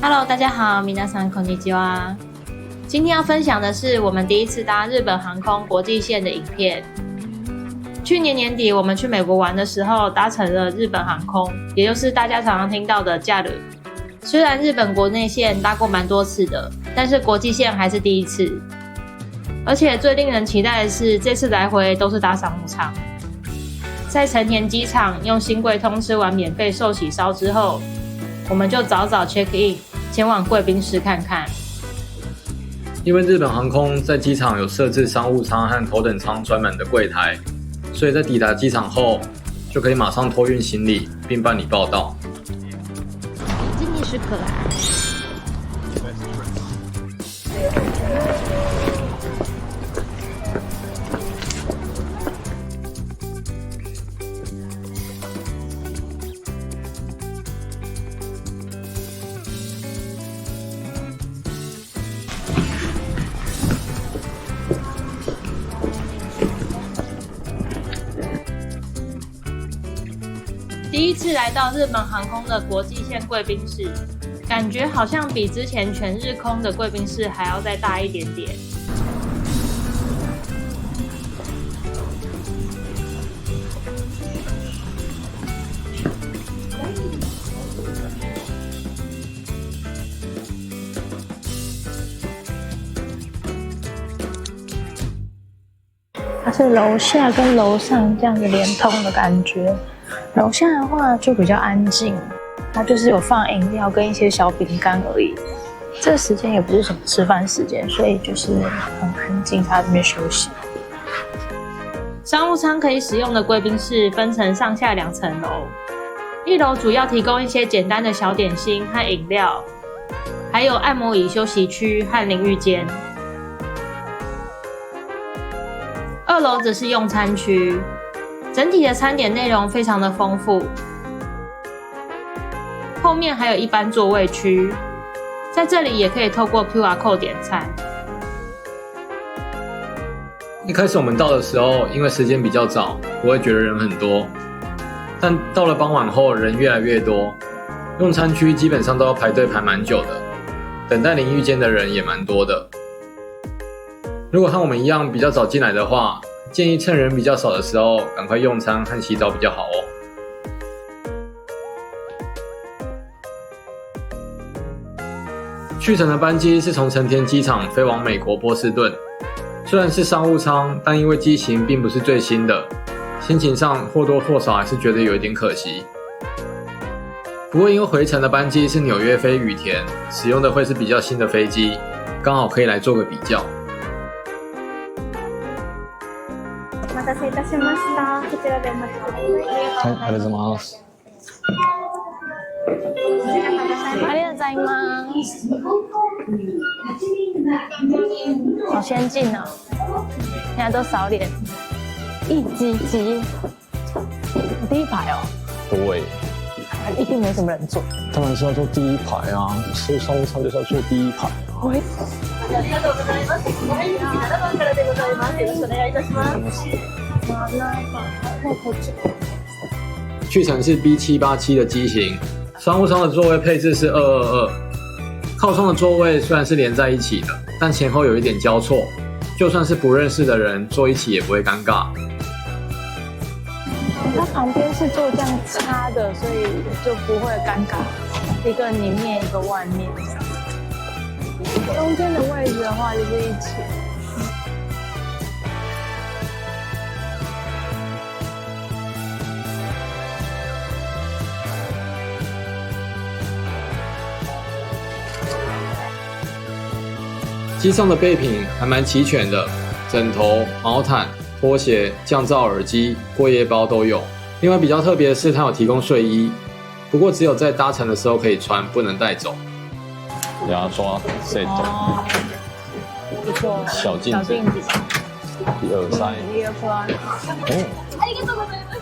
Hello， 大家好，皆さんこんにちは。今天要分享的是我們第一次搭日本航空國際線的影片。去年年底我們去美國玩的時候，搭乘了日本航空，也就是大家常常聽到的 JAL。雖然日本國內線搭過蠻多次的，但是國際線還是第一次。而且最令人期待的是，這次來回都是搭商務艙。在成田機場用新貴通吃完免費壽喜燒之後，我們就早早 check in， 前往貴賓室看看。因為日本航空在機場有設置商務艙和頭等艙專門的櫃檯，所以在抵達機場後，就可以馬上托運行李並辦理報到。今年是可愛。第一次來到日本航空的國際線貴賓室，感覺好像比之前全日空的貴賓室還要再大一點點。它是樓下跟樓上這樣子連通的感覺。樓下的話就比較安靜，它就是有放飲料跟一些小餅乾而已。這個時間也不是什麼吃飯時間，所以就是很安靜，他在那邊休息。商務艙可以使用的貴賓室分成上下2層樓，一樓主要提供一些簡單的小點心和飲料，還有按摩椅休息區和淋浴間。2樓則是用餐區。整體的餐點內容非常的豐富，後面還有一般座位區，在這裡也可以透過 QR Code 點餐。一開始我們到的時候，因為時間比較早，不會覺得人很多，但到了傍晚後，人越來越多，用餐區基本上都要排隊排蠻久的，等待淋浴間的人也蠻多的。如果和我們一樣比較早進來的話，建議趁人比較少的時候趕快用餐和洗澡比較好哦。去程的班機是從成田機場飛往美國波士頓，雖然是商務艙，但因為機型並不是最新的，心情上或多或少還是覺得有一點可惜。不過因為回程的班機是紐約飛羽田，使用的會是比較新的飛機，剛好可以來做個比較。お待たせいたしました。こちらでお待ちください。はい、ありがとうございます。ありがとうございます。好先進哦，現在都掃臉，一級級，第一排哦。對，一定沒什麼人坐。當然是要坐第一排啊，所以商務艙就是要坐第一排。喂。ありがとうございます。お入り7番からでございます。よろしくお願いいたします。去程是 B787 的機型，商務艙的座位配置是222，靠窗的座位雖然是連在一起的，但前後有一點交錯，就算是不認識的人坐一起也不會尷尬。它旁邊是做這樣插的，所以就不會尷尬，一個裡面一個外面。中間的位置的話就是一起。機上的備品還蠻齊全的，枕頭、毛毯、拖鞋、降噪耳機、過夜包都有。另外比較特別的是，它有提供睡衣，不過只有在搭乘的時候可以穿，不能帶走。牙刷 set，不錯，小鏡子，一耳塞，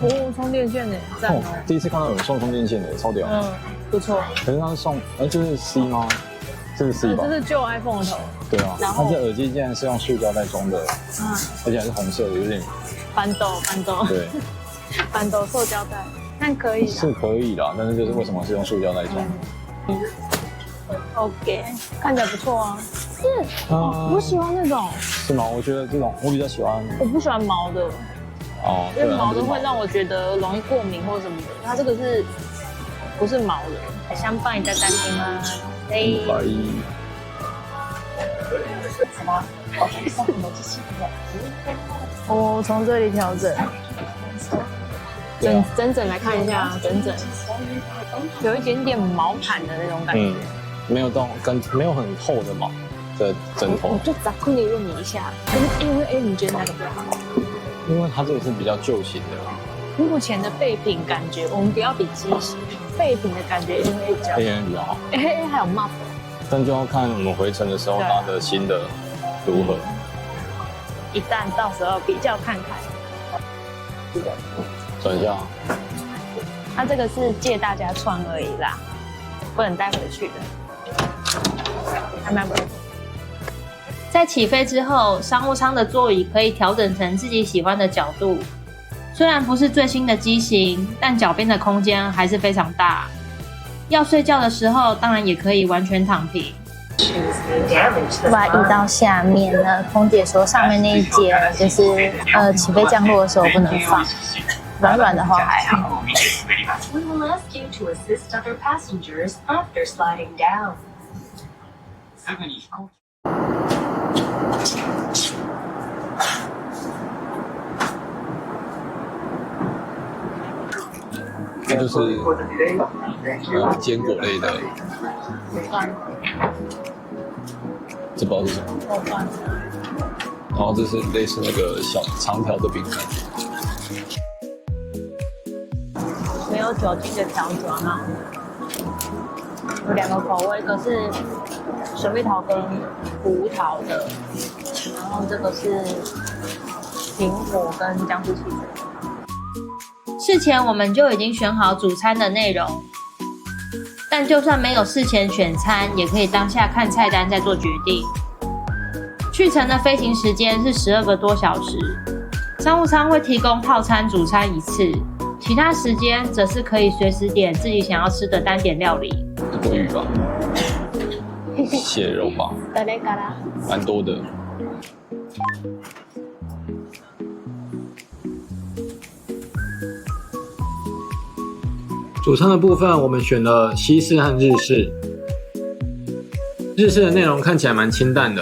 哦，充電線呢？讚哦！第一次看到有人送充電線的，超屌。嗯，不錯。可是他是送，這是 C 嗎？這是 C 吧？這是舊 iPhone 的頭。對啊，它這耳機竟然是用塑膠袋裝的，而且還是紅色的，有點翻斗。對，板斗塑膠袋，但可以是可以啦，但是就是为什麼是用塑膠袋裝？OK， 看起來不錯啊。是，我喜歡那種。是嗎？我覺得這種我比較喜歡。我不喜歡毛的。哦，因為毛的會讓我覺得容易過敏或什麼的。它這個是不是毛的？想幫你再單聽嗎？什麼？我從這裡調整。整來看一下，整有一點點毛毯的那種感覺。沒有到沒有很厚的毛的枕頭。我就雜空地問你一下，因為你覺得哪個比較好？因為它這個是比較舊型的。目前的備品感覺，我們不要比機型，備品的感覺 ANA 比較好。ANA 比較好。ANA 還有 MUP。但就要看我們回程的時候拿的新的如何。一旦到時候比較看看。轉一下。它這個是借大家穿而已啦，不能帶回去的。還蠻不錯。在起飛之後，商務艙的座椅可以調整成自己喜歡的角度。雖然不是最新的機型，但腳邊的空間還是非常大。要睡覺的時候，當然也可以完全躺平。把它移到下面呢，空姐說上面那一節就是起飛降落的時候不能放，軟軟的話還好。We will ask you to assist other passengers after sliding down. 這就是堅果類的，這不知道是什麼。然後這是類似那個小長條的餅乾，沒有酒精的條狀啊，有兩個口味，一個是水蜜桃跟葡萄的，然後這個是蘋果跟薑汁汽水。事前我們就已經選好主餐的內容，但就算沒有事前選餐，也可以當下看菜單再做決定。去程的飛行時間是12個多小時，商務艙會提供套餐主餐一次，其他時間則是可以隨時點自己想要吃的單點料理。鮭魚吧，蟹肉吧，蠻多的。主餐的部分，我們選了西式和日式。日式的內容看起來蠻清淡的，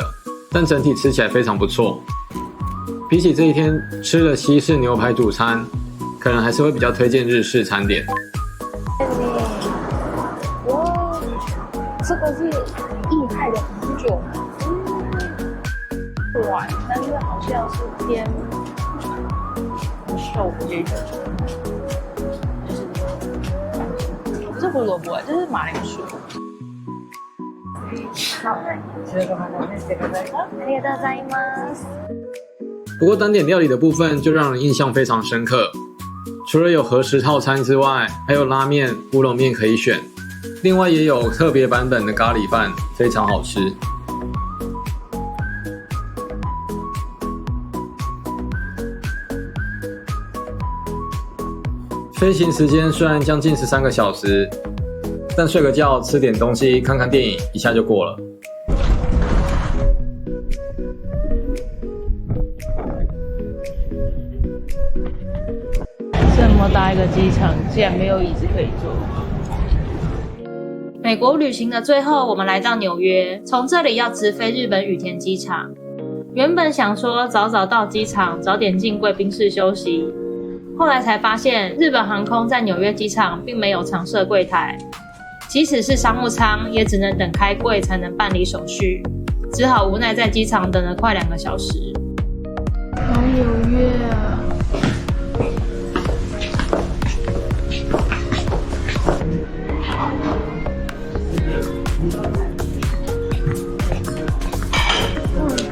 但整體吃起來非常不錯。比起這一天吃的西式牛排主餐，可能還是會比較推薦日式餐點。哇，這個是液態的紅酒，軟，但是好像是偏瘦類的。這胡蘿蔔，這是馬鈴薯。不過單點料理的部分就讓人印象非常深刻，除了有和食套餐之外，還有拉麵、烏龍麵可以選，另外也有特別版本的咖喱飯，非常好吃。飛行時間雖然將近13個小時，但睡個覺、吃點東西、看看電影，一下就過了。這麼大一個機場，竟然沒有椅子可以坐。美國旅行的最後，我們來到紐約，從這裡要直飛日本羽田機場。原本想說早早到機場，早點進貴賓室休息。後來才發現，日本航空在紐約機場並沒有常設櫃檯，即使是商務艙，也只能等開櫃才能辦理手續，只好無奈在機場等了快2個小時。好紐約啊！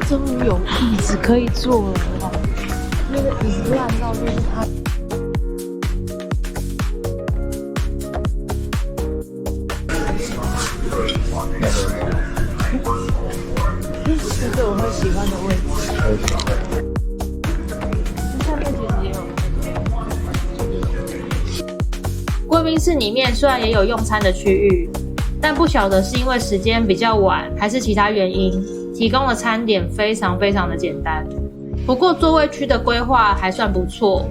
終於有椅子可以坐了，那個椅子爛到就是它。这是我会喜歡的位置。下面其實也有。賓室裡面雖然也有用餐的區域，但不曉得是因為時間比較晚，還是其他原因，提供的餐點非常的簡單。不過座位區的規劃還算不錯，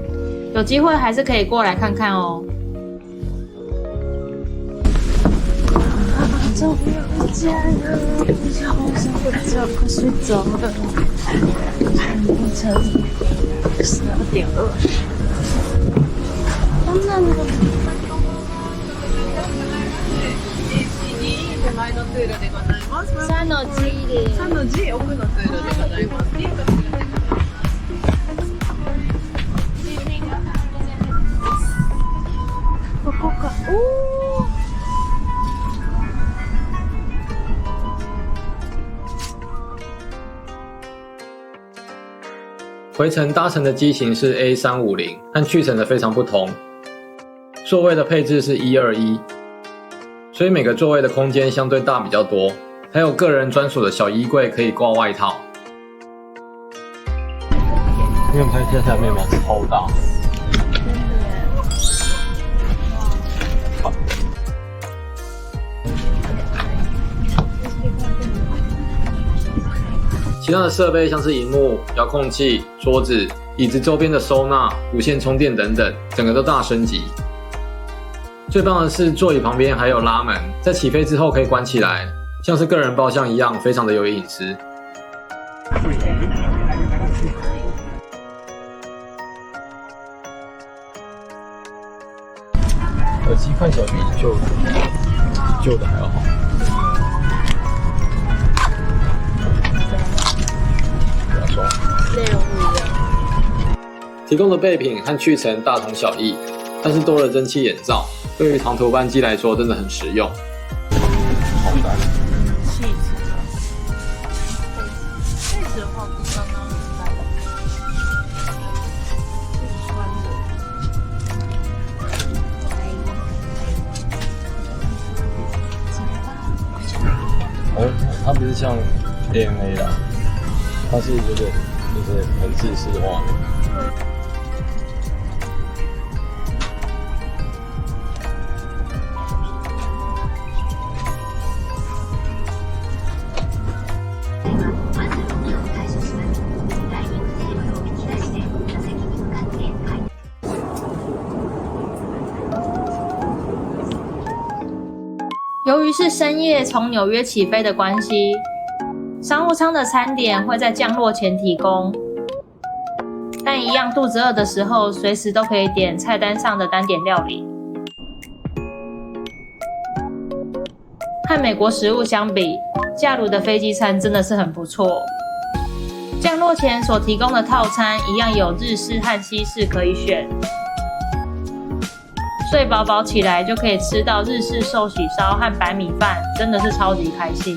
有機會還是可以過來看看哦。終於回家了，好想回家，快睡着了。凌晨12點了，好難哦。手前のトイレでございます。3-Gです。3-G、奥のトイレでございます。ここか。おー。回程搭乘的機型是 A350， 和去程的非常不同。座位的配置是121，所以每個座位的空間相對大比較多，還有個人專屬的小衣櫃可以掛外套。你有拍下面嗎？超大。其他的設備像是螢幕、遙控器、桌子、椅子周邊的收納、無線充電等等，整個都大升級。最棒的是座椅旁邊還有拉門，在起飛之後可以關起來，像是個人包廂一樣，非常的有隱私。耳機看起來比舊的還要好。內容不一樣。提供的備品和去程大同小異，但是多了蒸汽眼罩，對於長途班機來說真的很實用。好難。氣質啊，氣質的話不剛剛在哦，它不是像 ANA 啦，它是就是很自私的畫面。由於是深夜從紐約起飛的關係，商務艙的餐點會在降落前提供，但一樣肚子餓的時候，隨時都可以點菜單上的單點料理。和美國食物相比，假如的飛機餐真的是很不錯。降落前所提供的套餐一樣有日式和西式可以選。睡飽飽起來就可以吃到日式壽喜燒和白米飯，真的是超級開心。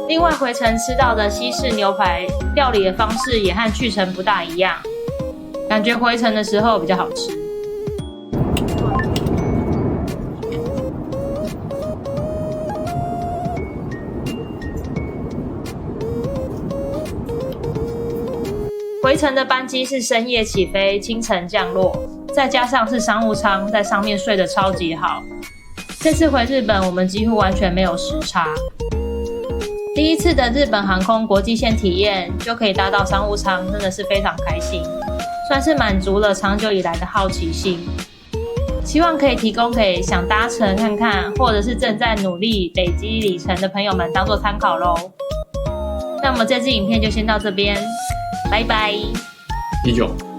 另外回程吃到的西式牛排料理的方式也和去程不大一樣，感覺回程的時候比較好吃。回程的班機是深夜起飛，清晨降落，再加上是商務艙，在上面睡得超級好。這次回日本，我們幾乎完全沒有時差。第一次的日本航空國際線體驗，就可以搭到商務艙，真的是非常開心，算是滿足了長久以來的好奇心。希望可以提供給想搭乘看看，或者是正在努力累積里程的朋友們當做參考咯。那麼這支影片就先到這邊。拜拜。19